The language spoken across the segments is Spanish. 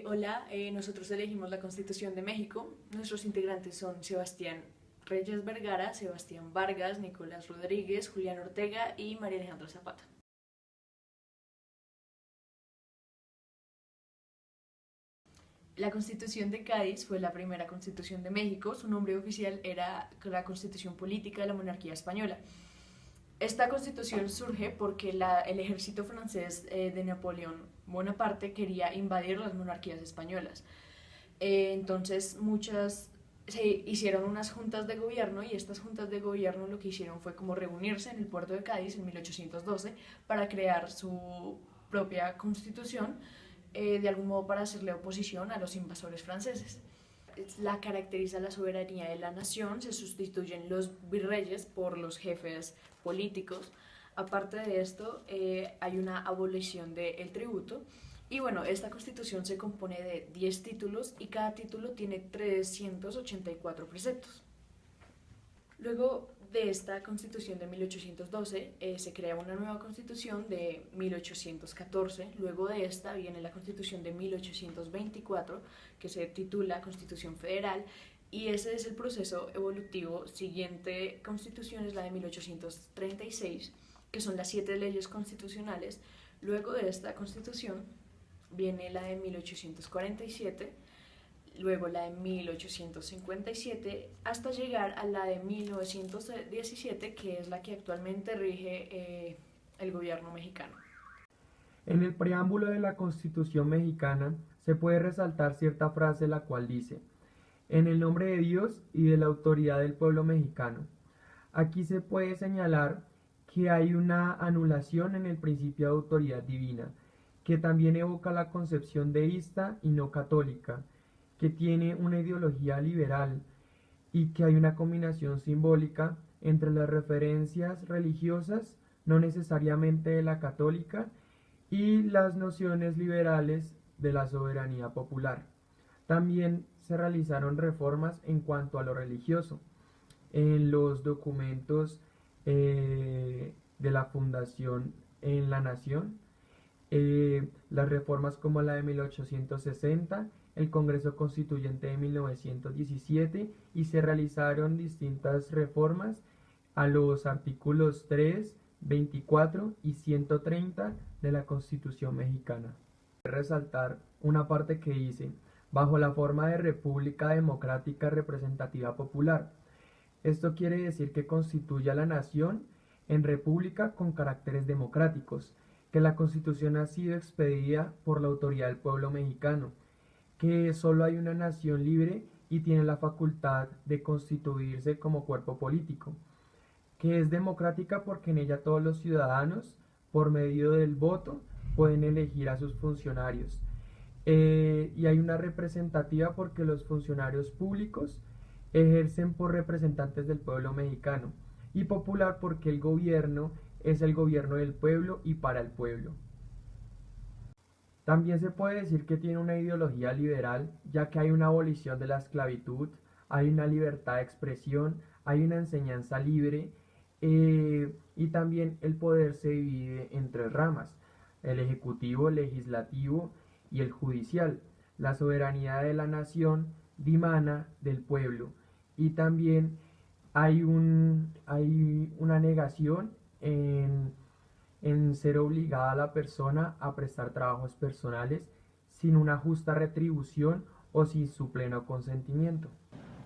Hola, nosotros elegimos la Constitución de México. Nuestros integrantes son Sebastián Reyes Vergara, Sebastián Vargas, Nicolás Rodríguez, Julián Ortega y María Alejandra Zapata. La Constitución de Cádiz fue la primera constitución de México. Su nombre oficial era la Constitución Política de la Monarquía Española. Esta constitución surge porque el ejército francés de Napoleón Bonaparte quería invadir las monarquías españolas. Entonces se hicieron unas juntas de gobierno y estas juntas de gobierno lo que hicieron fue como reunirse en el puerto de Cádiz en 1812 para crear su propia constitución, de algún modo para hacerle oposición a los invasores franceses. La caracteriza la soberanía de la nación, se sustituyen los virreyes por los jefes políticos. Aparte de esto, hay una abolición del tributo. Y bueno, esta constitución se compone de 10 títulos y cada título tiene 384 preceptos. Luego de esta constitución de 1812 se crea una nueva constitución de 1814. Luego de esta viene la constitución de 1824 que se titula Constitución Federal, y ese es el proceso evolutivo. Siguiente constitución es la de 1836, que son las 7 leyes constitucionales. Luego de esta constitución viene la de 1847, luego la de 1857, hasta llegar a la de 1917, que es la que actualmente rige el gobierno mexicano. En el preámbulo de la Constitución mexicana se puede resaltar cierta frase la cual dice: en el nombre de Dios y de la autoridad del pueblo mexicano. Aquí se puede señalar que hay una anulación en el principio de autoridad divina, que también evoca la concepción deísta y no católica, que tiene una ideología liberal y que hay una combinación simbólica entre las referencias religiosas, no necesariamente de la católica, y las nociones liberales de la soberanía popular. También se realizaron reformas en cuanto a lo religioso. En los documentos de la fundación en la nación, las reformas como la de 1860, el Congreso Constituyente de 1917, y se realizaron distintas reformas a los artículos 3, 24 y 130 de la Constitución mexicana. Resaltar una parte que dice: bajo la forma de República Democrática Representativa Popular. Esto quiere decir que constituye a la nación en república con caracteres democráticos, que la Constitución ha sido expedida por la autoridad del pueblo mexicano, que solo hay una nación libre y tiene la facultad de constituirse como cuerpo político, que es democrática porque en ella todos los ciudadanos, por medio del voto, pueden elegir a sus funcionarios. Y hay una representativa porque los funcionarios públicos ejercen por representantes del pueblo mexicano, y popular porque el gobierno es el gobierno del pueblo y para el pueblo. También se puede decir que tiene una ideología liberal, ya que hay una abolición de la esclavitud, hay una libertad de expresión, hay una enseñanza libre, y también el poder se divide en 3 ramas: el ejecutivo, el legislativo y el judicial. La soberanía de la nación dimana del pueblo, y también hay una negación en ser obligada a la persona a prestar trabajos personales sin una justa retribución o sin su pleno consentimiento.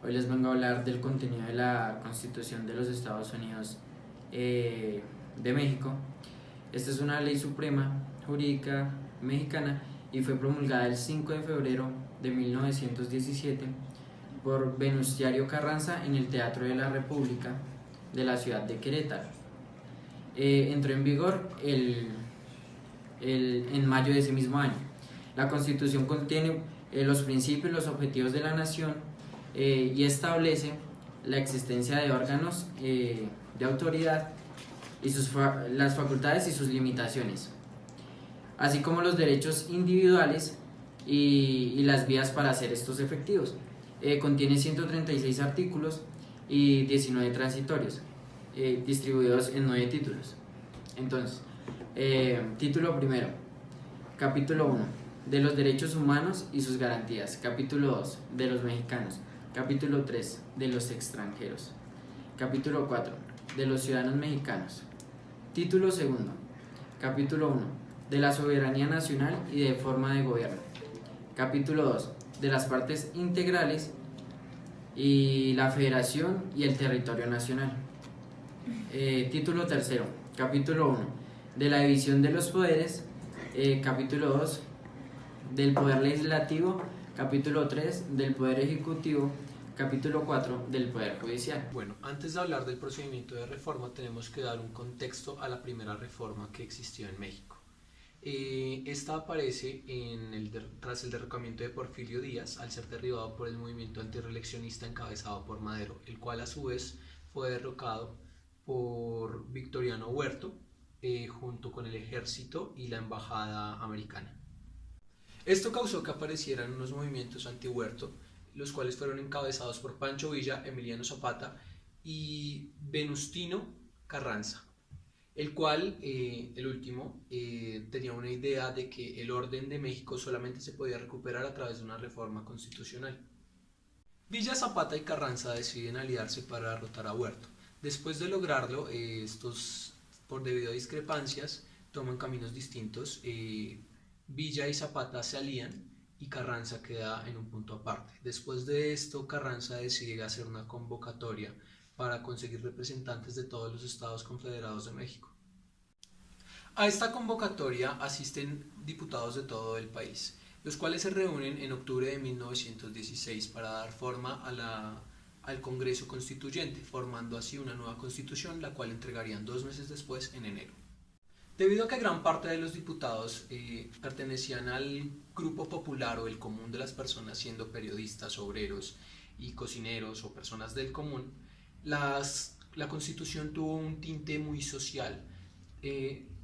Hoy les vengo a hablar del contenido de la Constitución de los Estados Unidos de México. Esta es una ley suprema jurídica mexicana y fue promulgada el 5 de febrero de 1917 por Venustiano Carranza en el Teatro de la República de la ciudad de Querétaro. Entró en vigor en mayo de ese mismo año. La Constitución contiene los principios y los objetivos de la nación, y establece la existencia de órganos de autoridad y las facultades y sus limitaciones, así como los derechos individuales y las vías para hacer estos efectivos. Contiene 136 artículos y 19 transitorios, distribuidos en 9 títulos. Entonces, título primero, capítulo 1, de los derechos humanos y sus garantías. Capítulo 2, de los mexicanos. Capítulo 3, de los extranjeros. Capítulo 4, de los ciudadanos mexicanos. Título 2, capítulo 1, de la soberanía nacional y de forma de gobierno. Capítulo 2, de las partes integrales y la federación y el territorio nacional. Título 3, capítulo 1, de la división de los poderes. Capítulo 2, del poder legislativo. Capítulo 3, del poder ejecutivo. Capítulo 4, del poder judicial. Bueno, antes de hablar del procedimiento de reforma tenemos que dar un contexto a la primera reforma que existió en México. Esta aparece tras el derrocamiento de Porfirio Díaz, al ser derribado por el movimiento antirreeleccionista encabezado por Madero, el cual a su vez fue derrocado por Victoriano Huerto, junto con el ejército y la embajada americana. Esto causó que aparecieran unos movimientos anti-Huerto, los cuales fueron encabezados por Pancho Villa, Emiliano Zapata y Venustiano Carranza, el cual, el último, tenía una idea de que el orden de México solamente se podía recuperar a través de una reforma constitucional. Villa, Zapata y Carranza deciden aliarse para derrotar a Huerto. Después de lograrlo, estos, por debido a discrepancias, toman caminos distintos. Villa y Zapata se alían y Carranza queda en un punto aparte. Después de esto, Carranza decide hacer una convocatoria para conseguir representantes de todos los estados confederados de México. A esta convocatoria asisten diputados de todo el país, los cuales se reúnen en octubre de 1916 para dar forma al Congreso Constituyente, formando así una nueva constitución, la cual entregarían 2 meses después, en enero. Debido a que gran parte de los diputados pertenecían al grupo popular o el común de las personas, siendo periodistas, obreros y cocineros o personas del común, la Constitución tuvo un tinte muy social.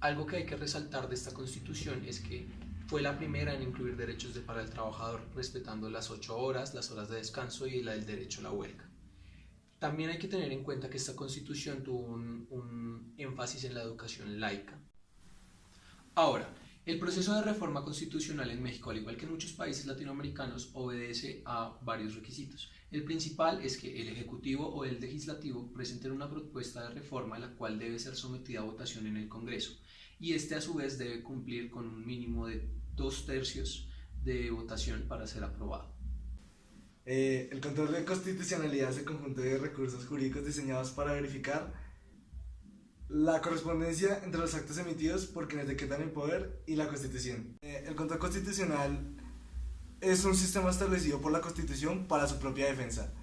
Algo que hay que resaltar de esta Constitución es que fue la primera en incluir derechos para el trabajador, respetando las 8 horas, las horas de descanso y el derecho a la huelga. También hay que tener en cuenta que esta Constitución tuvo un énfasis en la educación laica. Ahora, el proceso de reforma constitucional en México, al igual que en muchos países latinoamericanos, obedece a varios requisitos. El principal es que el Ejecutivo o el Legislativo presenten una propuesta de reforma, la cual debe ser sometida a votación en el Congreso, y este a su vez debe cumplir con un mínimo de 2/3 de votación para ser aprobado. El control de constitucionalidad es el conjunto de recursos jurídicos diseñados para verificar la correspondencia entre los actos emitidos por quienes decretan el poder y la Constitución. El control constitucional es un sistema establecido por la Constitución para su propia defensa,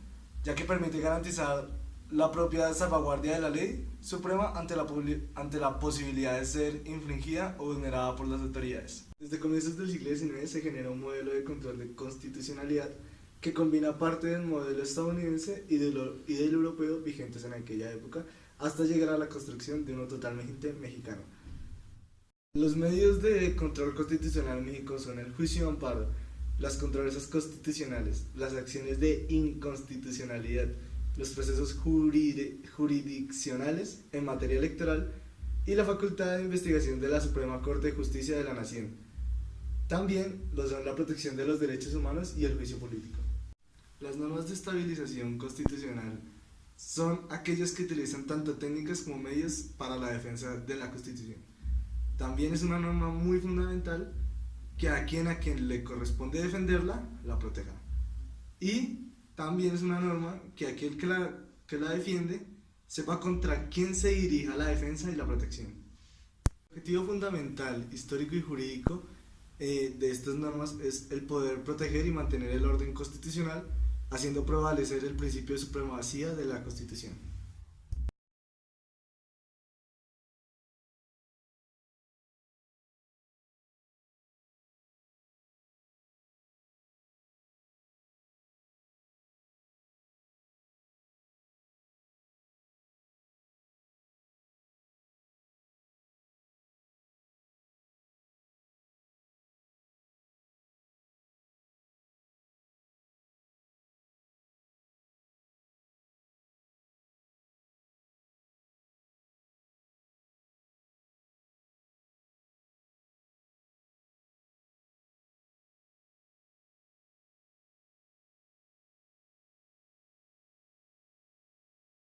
ya que permite garantizar la propia salvaguardia de la ley suprema ante la posibilidad de ser infringida o vulnerada por las autoridades. Desde comienzos del siglo XIX se genera un modelo de control de constitucionalidad que combina parte del modelo estadounidense y del europeo vigentes en aquella época, hasta llegar a la construcción de uno totalmente mexicano. Los medios de control constitucional en México son el juicio de amparo, las controversias constitucionales, las acciones de inconstitucionalidad, los procesos jurisdiccionales en materia electoral y la facultad de investigación de la Suprema Corte de Justicia de la Nación. También lo son la protección de los derechos humanos y el juicio político. Las normas de estabilización constitucional son aquellos que utilizan tanto técnicas como medios para la defensa de la Constitución. También es una norma muy fundamental que a quien le corresponde defenderla, la proteja. Y también es una norma que aquel que la defiende sepa contra quién se dirija la defensa y la protección. El objetivo fundamental, histórico y jurídico de estas normas es el poder proteger y mantener el orden constitucional, haciendo prevalecer el principio de supremacía de la Constitución.